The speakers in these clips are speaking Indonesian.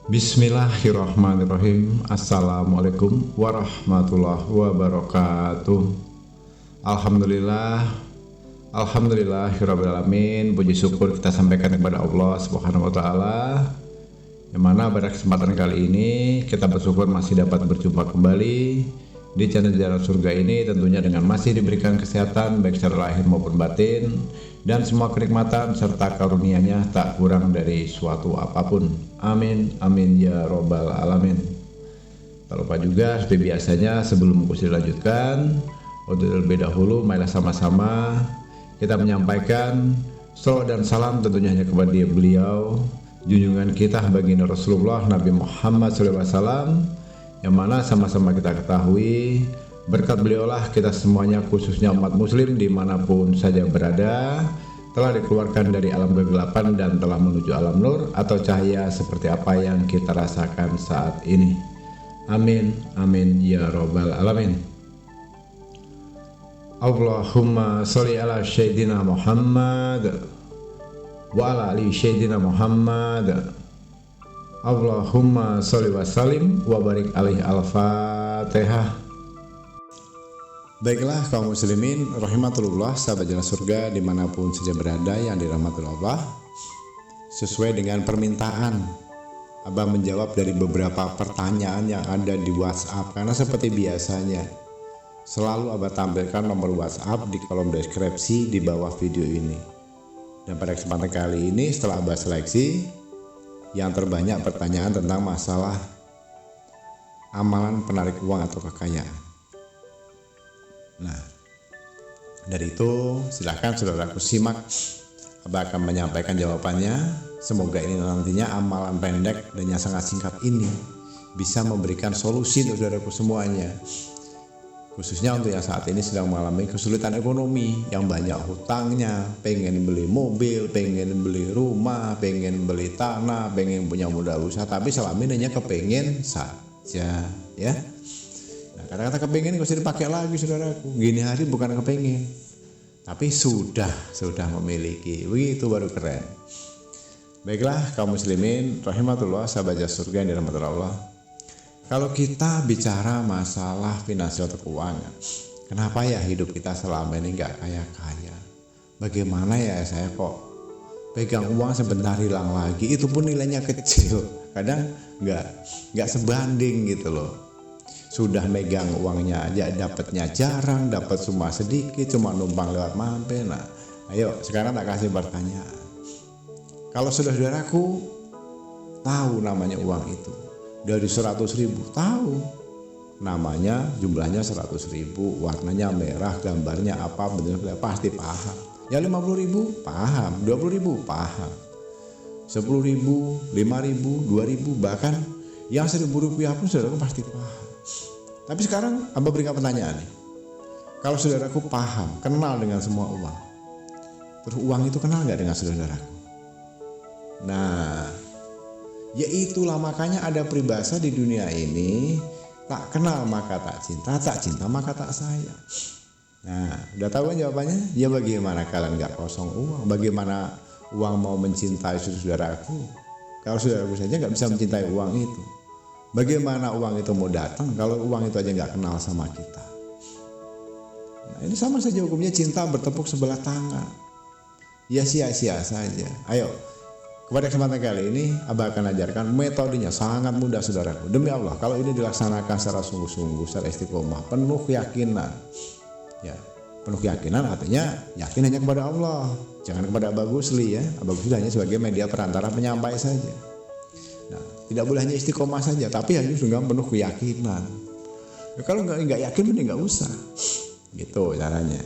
Bismillahirrahmanirrahim. Assalamualaikum warahmatullahi wabarakatuh. Alhamdulillahirrabbilalamin. Puji syukur kita sampaikan kepada Allah Subhanahu wa ta'ala, yang mana pada kesempatan kali ini kita bersyukur masih dapat berjumpa kembali di channel Jalan Surga ini, tentunya dengan masih diberikan kesehatan baik secara lahir maupun batin, dan semua kenikmatan serta karunia-Nya tak kurang dari suatu apapun. Amin, amin ya robbal alamin. Tak lupa juga seperti biasanya, sebelum kursi dilanjutkan, untuk terlebih dahulu marilah sama-sama kita menyampaikan salawat dan salam tentunya hanya kepada beliau, junjungan kita baginda Rasulullah Nabi Muhammad SAW, yang mana sama-sama kita ketahui berkat beliaulah kita semuanya, khususnya umat muslim dimanapun saja berada, telah dikeluarkan dari alam kegelapan dan telah menuju alam nur atau cahaya seperti apa yang kita rasakan saat ini. Amin, amin ya robbal alamin. Allahumma sholli ala Sayyidina Muhammad wa ala ali Sayyidina Muhammad. Allahumma sholli wa sallim wa barik alaihi. Al-Fatihah. Baiklah kaum muslimin rahimatullah, sahabat Jalan Surga dimanapun saja berada yang dirahmati Allah, sesuai dengan permintaan Abah menjawab dari beberapa pertanyaan yang ada di WhatsApp, karena seperti biasanya selalu Abah tampilkan nomor WhatsApp di kolom deskripsi di bawah video ini. Dan pada kesempatan kali ini setelah Abah seleksi, yang terbanyak pertanyaan tentang masalah amalan penarik uang atau kekayaan. Nah, dari itu silahkan saudaraku simak, Abah akan menyampaikan jawabannya. Semoga ini nantinya amalan pendek dan yang sangat singkat ini bisa memberikan solusi untuk saudaraku semuanya, khususnya untuk yang saat ini sedang mengalami kesulitan ekonomi, yang banyak hutangnya, pengen beli mobil, pengen beli rumah, pengen beli tanah, pengen punya modal usaha, tapi selama ini hanya kepengen saja, ya. Nah, kata-kata kepengen gak usah dipakai lagi saudaraku. Gini hari bukan kepengen, tapi sudah memiliki. Begitu baru keren. Baiklah kaum muslimin rahimatullah, sahabat Jalan Surga yang dirahmati Allah. Kalau kita bicara masalah finansial atau keuangan, kenapa ya hidup kita selama ini gak kaya-kaya? Bagaimana ya saya kok pegang uang sebentar hilang lagi, itu pun nilainya kecil, kadang gak sebanding gitu loh. Sudah megang uangnya aja dapatnya jarang, dapat cuma sedikit, cuma numpang lewat mampir. Nah, ayo sekarang tak kasih pertanyaan. Kalau saudaraku tahu namanya uang itu dari 100.000, tahu namanya, jumlahnya 100.000, warnanya merah, gambarnya apa, bentuknya pasti paham. Ya 50.000 paham, 20.000 paham, 10.000, 5.000, 2.000, bahkan yang 1.000 rupiah pun saudaraku pasti paham. Tapi sekarang Abah berikan pertanyaan nih. Kalau saudaraku paham, kenal dengan semua uang, terus uang itu kenal gak dengan saudaraku? Nah, ya itulah makanya ada peribahasa di dunia ini, tak kenal maka tak cinta maka tak sayang. Nah, udah tahu kan jawabannya? Ya bagaimana kalian gak kosong uang? Bagaimana uang mau mencintai saudaraku kalau saudaraku saja gak bisa mencintai uang itu? Bagaimana uang itu mau datang kalau uang itu aja nggak kenal sama kita? Nah, ini sama saja hukumnya, cinta bertepuk sebelah tangan. Ya sia-sia saja. Ayo, kepada kesempatan kali ini Abah akan ajarkan metodenya, sangat mudah saudaraku. Demi Allah, kalau ini dilaksanakan secara sungguh-sungguh, secara istiqomah, penuh keyakinan. Ya, penuh keyakinan artinya yakin hanya kepada Allah, jangan kepada Abah Gusli ya. Abah Gusli hanya sebagai media perantara penyampai saja. Nah, tidak boleh hanya istiqomah saja, tapi harus juga penuh keyakinan. Ya, kalau nggak yakin mending nggak usah. Gitu caranya.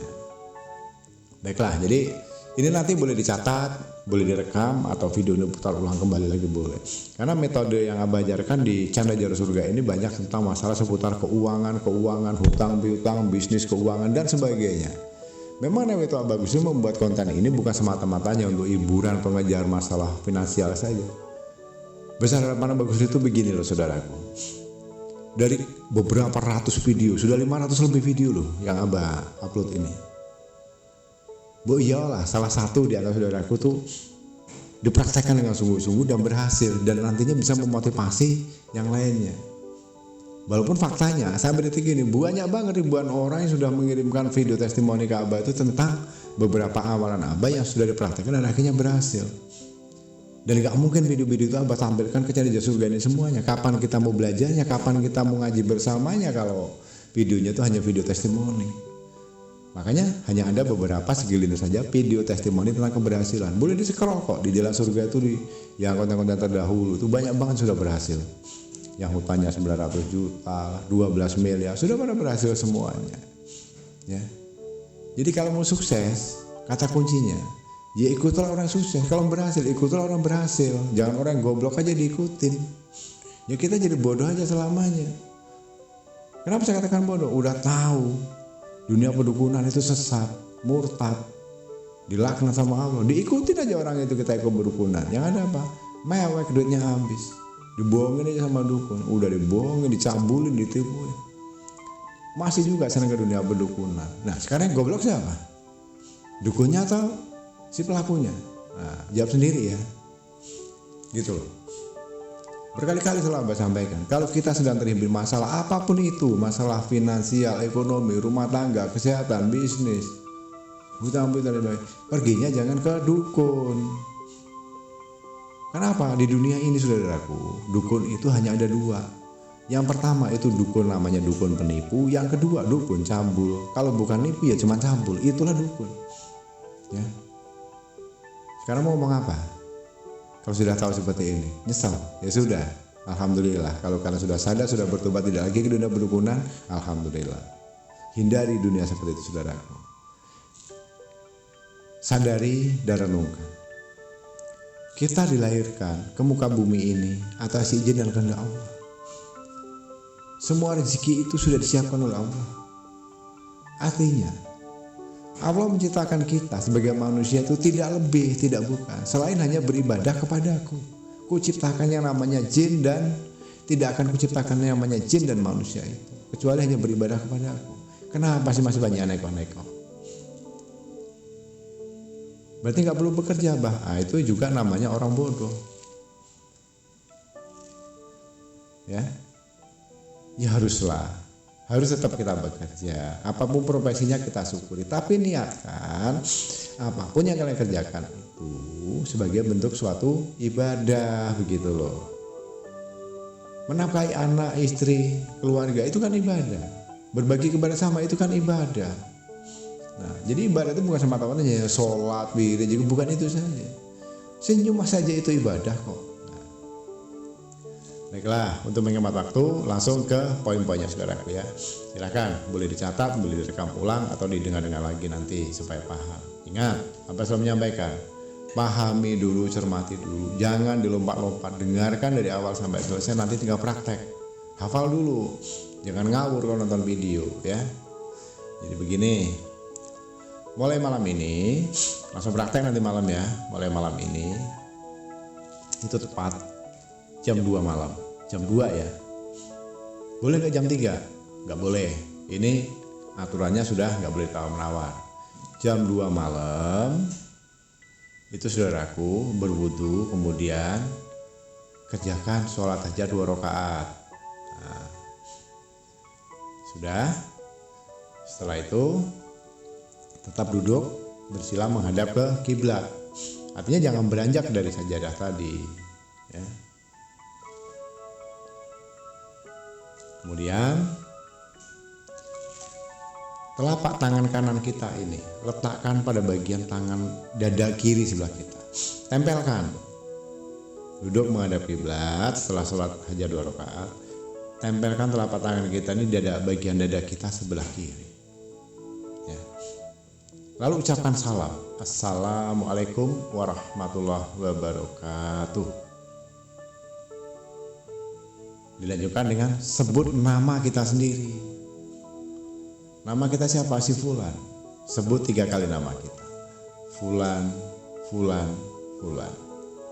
Baiklah, jadi ini nanti boleh dicatat, boleh direkam, atau video ini putar ulang kembali lagi boleh. Karena metode yang Abah ajarkan di channel Jalan Surga ini banyak tentang masalah seputar keuangan, hutang piutang, bisnis keuangan dan sebagainya. Memang Nawito Bagus itu membuat konten ini bukan semata-matanya untuk hiburan pengejar masalah finansial saja. Besar harapan Bagus itu begini loh saudaraku. Dari beberapa ratus video, sudah 500 lebih video loh yang Abah upload ini. Bu iyalah salah satu di antara saudaraku tuh dipraktekkan dengan sungguh-sungguh dan berhasil, dan nantinya bisa memotivasi yang lainnya. Walaupun faktanya saya berarti gini, banyak banget ribuan orang yang sudah mengirimkan video testimoni ke Abah itu tentang beberapa amalan Abah yang sudah dipraktekkan dan akhirnya berhasil. Dan gak mungkin video-video itu Abah tampilkan ke channel Surga ini semuanya. Kapan kita mau belajarnya, kapan kita mau ngaji bersamanya kalau videonya itu hanya video testimoni. Makanya hanya ada beberapa segelintir saja video testimoni tentang keberhasilan. Boleh di scroll kok di Jalan Surga itu, di yang konten-konten terdahulu itu banyak banget sudah berhasil. Yang hutangnya 900 juta, 12 miliar, sudah pada berhasil semuanya. Ya. Jadi kalau mau sukses, kata kuncinya, ya ikutlah orang sukses. Kalau berhasil, ikutlah orang berhasil. Jangan orang goblok aja diikutin. Ya kita jadi bodoh aja selamanya. Kenapa saya katakan bodoh? Udah tahu dunia perdukunan itu sesat, murtad, dilaknat sama Allah. Diikutin aja orang itu, kita ikut berdukunan. Yang ada apa? Mewek, duitnya habis. Dibohongin aja sama dukun. Udah dibohongin, dicabulin, ditipuin. Masih juga senang ke dunia berdukunan. Nah sekarang yang goblok siapa? Dukunnya atau si pelakunya? Nah, jawab sendiri ya. Gitu loh. Berkali-kali selalu Abah sampaikan, kalau kita sedang terhimpit masalah apapun itu, masalah finansial, ekonomi, rumah tangga, kesehatan, bisnis, hutang-hutang dan lain-lain, perginya jangan ke dukun. Kenapa? Di dunia ini saudaraku, dukun itu hanya ada dua. Yang pertama itu dukun namanya dukun penipu, yang kedua dukun cabul. Kalau bukan nipu ya cuma cabul, itulah dukun. Ya. Sekarang mau ngomong apa? Kalau sudah tahu seperti ini, nyesal, ya sudah, alhamdulillah. Kalau kalian sudah sadar, sudah bertobat, tidak lagi ke dunia berdukunan, alhamdulillah. Hindari dunia seperti itu saudaraku. Sadari dan renungkan. Kita dilahirkan ke muka bumi ini atas izin dan kehendak Allah. Semua rezeki itu sudah disiapkan oleh Allah. Artinya Allah menciptakan kita sebagai manusia itu tidak lebih, tidak bukan, selain hanya beribadah kepadaku. Kuciptakan yang namanya jin dan tidak akan kuciptakan yang namanya jin dan manusia itu, kecuali hanya beribadah kepadaku. Kenapa sih masih banyak neko-neko? Berarti nggak perlu bekerja, bah. Nah, itu juga namanya orang bodoh. Ya haruslah. Harus tetap kita bekerja, apapun profesinya kita syukuri, tapi niatkan apapun yang kalian kerjakan itu sebagai bentuk suatu ibadah, begitu loh. Menafkahi anak, istri, keluarga itu kan ibadah. Berbagi kepada sama itu kan ibadah. Nah, jadi ibadah itu bukan semata-mata hanya sholat, wirid, juga bukan itu saja. Senyum saja itu ibadah kok. Baiklah, untuk menghemat waktu langsung ke poin-poinnya saudaraku ya. Silakan, boleh dicatat, boleh direkam ulang atau didengar-dengar lagi nanti supaya paham. Ingat, apa saya menyampaikan? Pahami dulu, cermati dulu, jangan dilompat-lompat. Dengarkan dari awal sampai selesai, nanti tinggal praktek. Hafal dulu, jangan ngawur kalau nonton video ya. Jadi begini, mulai malam ini, langsung praktek nanti malam ya. Mulai malam ini itu tepat jam 2 malam, jam 2 ya. Boleh nggak jam 3? Nggak boleh. Ini aturannya sudah nggak boleh tawar-menawar. Jam 2 malam itu saudaraku berwudu, kemudian kerjakan sholat hajat 2 rakaat. Nah, sudah. Setelah itu tetap duduk bersila menghadap ke kiblat. Artinya jangan beranjak dari sajadah tadi. Ya. Kemudian telapak tangan kanan kita ini letakkan pada bagian tangan dada kiri sebelah kita. Tempelkan. Duduk menghadap kiblat setelah sholat hajat 2 rakaat. Tempelkan telapak tangan kita ini bagian dada kita sebelah kiri. Ya. Lalu ucapkan salam. Assalamualaikum warahmatullahi wabarakatuh. Dilanjutkan dengan sebut nama kita sendiri. Nama kita siapa? Si Fulan. sebut 3 kali nama kita. Fulan, Fulan, Fulan.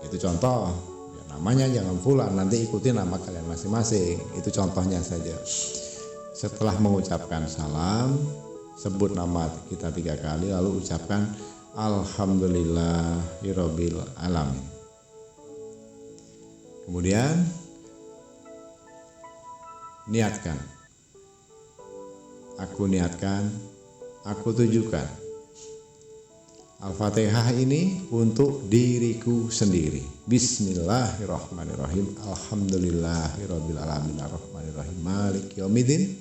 Itu contoh. Ya, namanya jangan Fulan, nanti ikuti nama kalian masing-masing. Itu contohnya saja. Setelah mengucapkan salam, sebut nama kita 3 kali, lalu ucapkan Alhamdulillahirabbil alamin. Kemudian niatkan. Aku niatkan, aku tujukan. Al-Fatihah ini untuk diriku sendiri. Bismillahirrahmanirrahim. Alhamdulillahirabbil alamin arrahmanirrahim maliki yaumiddin.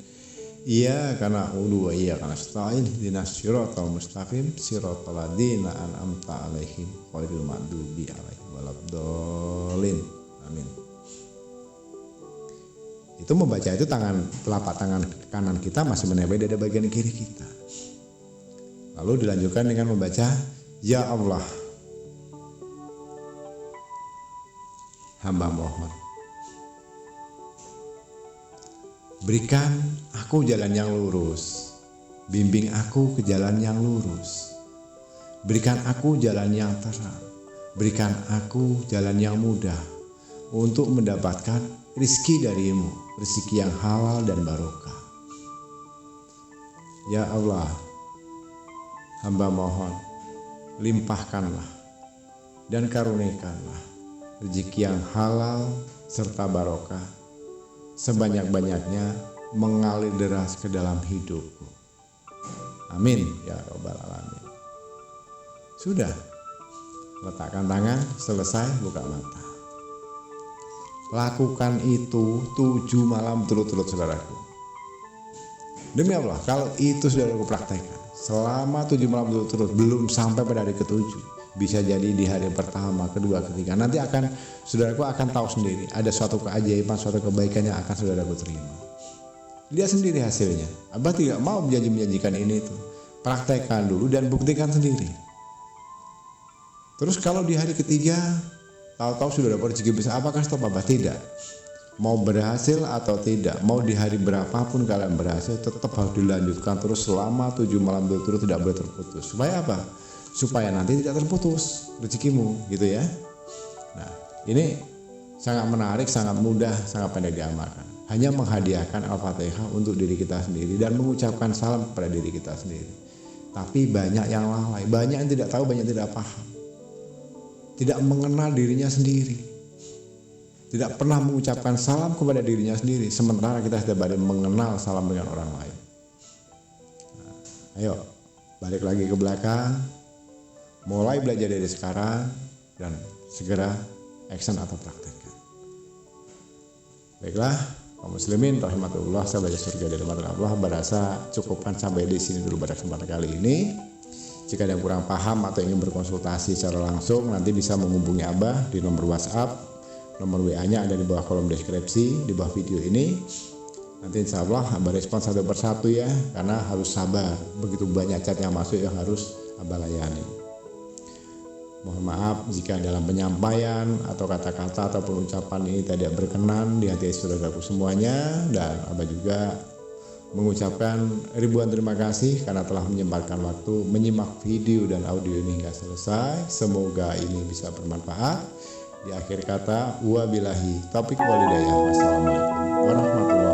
Iyyaka na'budu wa iyyaka nasta'in ihdinas siratal mustaqim siratal ladzina an'amta 'alaihim ghairil maghdubi 'alaihim waladdallin. Amin. Itu membaca itu telapak tangan kanan kita masih menempel di bagian kiri kita. Lalu dilanjutkan dengan membaca Ya Allah, hamba mohon berikan aku jalan yang lurus, bimbing aku ke jalan yang lurus, berikan aku jalan yang terang, berikan aku jalan yang mudah untuk mendapatkan rizki darimu, rizki yang halal dan barokah. Ya Allah, hamba mohon limpahkanlah dan karuniakanlah rezeki yang halal serta barokah sebanyak-banyaknya mengalir deras ke dalam hidupku. Amin ya robbal alamin. Sudah, letakkan tangan, selesai, buka mata. Lakukan itu 7 malam berturut-turut, saudaraku. Demi Allah, kalau itu saudaraku praktekkan selama 7 malam berturut-turut, belum sampai pada hari ke-7, bisa jadi di hari pertama, kedua, ketiga, nanti akan saudaraku akan tahu sendiri ada suatu keajaiban, suatu kebaikan yang akan saudaraku terima. Lihat sendiri hasilnya. Abah tidak mau menjanjikan ini itu. Praktekkan dulu dan buktikan sendiri. Terus kalau di hari ketiga tahu-tahu sudah dapat rezeki besar, apakah stop Abah? Tidak. Mau berhasil atau tidak, mau di hari berapapun kalian berhasil, tetap harus dilanjutkan terus selama 7 malam berturut-turut, tidak boleh terputus. Supaya apa? Supaya nanti tidak terputus rezekimu, gitu ya. Nah, ini sangat menarik, sangat mudah, sangat pendek diamalkan. Hanya menghadiahkan Al-Fatihah untuk diri kita sendiri dan mengucapkan salam kepada diri kita sendiri. Tapi banyak yang lalai, banyak yang tidak tahu, banyak yang tidak paham. Tidak mengenal dirinya sendiri. Tidak pernah mengucapkan salam kepada dirinya sendiri, sementara kita sudah banyak mengenal salam dengan orang lain. Nah, ayo balik lagi ke belakang, mulai belajar dari sekarang dan segera action atau praktekkan. Baiklah, kaum muslimin rahimatullah, saya baca surga dari mata Allah, berasa cukupkan sampai di sini dulu pada kesempatan kali ini. Jika ada yang kurang paham atau ingin berkonsultasi secara langsung, nanti bisa menghubungi Abah di nomor WhatsApp. Nomor WA-nya ada di bawah kolom deskripsi, di bawah video ini. Nanti insya Allah Abah respon satu persatu ya, karena harus sabar. Begitu banyak chat yang masuk yang harus Abah layani. Mohon maaf jika dalam penyampaian atau kata-kata ataupun ucapan ini tidak berkenan di hati saudaraku semuanya. Dan Abah juga mengucapkan ribuan terima kasih karena telah menyempatkan waktu menyimak video dan audio ini hingga selesai. Semoga ini bisa bermanfaat. Di akhir kata, wabillahi taufiq wal hidayah. Wassalamualaikum warahmatullahi wabarakatuh.